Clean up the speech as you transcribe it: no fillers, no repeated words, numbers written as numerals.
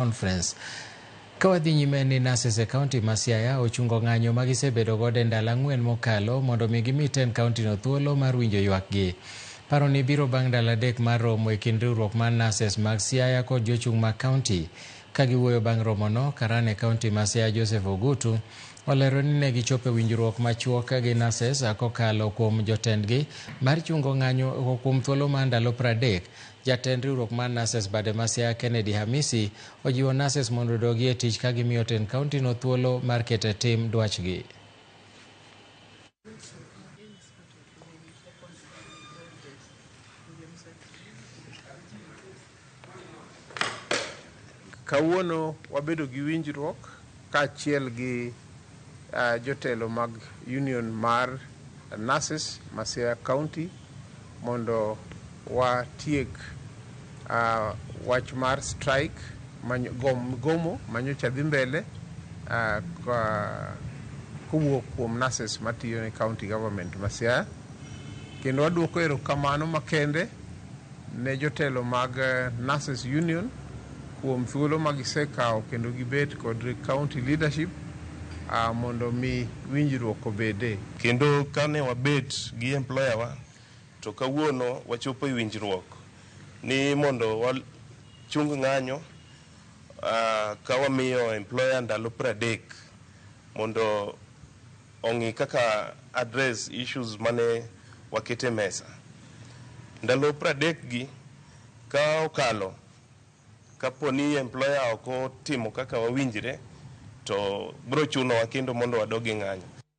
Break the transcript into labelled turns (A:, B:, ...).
A: Conference. Kawadhi nyime ni Nurses e kaunti ma Siaya ochungo ng'anyo ma gisebedo godo e ndalo 4 mokalo mondo mi gimi ten kaunti no thuolo mar winjo ywakgi. Paro ni biro bang' ndalo 3 mar romo e kind riwruok mar Nurses mag Siaya kod jochung' mag kaunti. Ka giwuoyo bang' romono, karane kaunti ma Siaya Joseph Ogutu olero ni ne gichopo e winjruok machuok gi Nurses kokalo kuom jotendgi mar chungo ng'anyo kuom thuolo mar ndalo 30. Jatend riwruok mar Nurses bade ma Siaya Kennedy Hamisi ojiwo Nurses mondo odogi e tich ka gimiyo ten kaunti no thuolo mar keto tim dwachgi.
B: Kawuono wabedo gi winjruok kaachiel gi jotelo mag union mar Nurses ma Siaya County mondo watiek wach mar strike gomo manyocha dhi mbele kowuok kuom Nurses matiyo e county government ma Siaya, kendo waduoko erokamano makende ne jotelo mag Nurses Union kuom thuolo magisekawo kendo gibet kod county leadership mondo mi winjruok obede.
C: Kendo kane wabet gi employer wa to kawuono wachopo e winjruok ni mondo wachung ng'anyo ka wamiyo employer ndalo 30 mondo ong'i kaka address issues mane wakete mesa. Ndalo 30 gi ka okalo, kaponi employer ok otimo kaka wawinjre, to biro chunowa kendo mondo wadogi ng'anyo.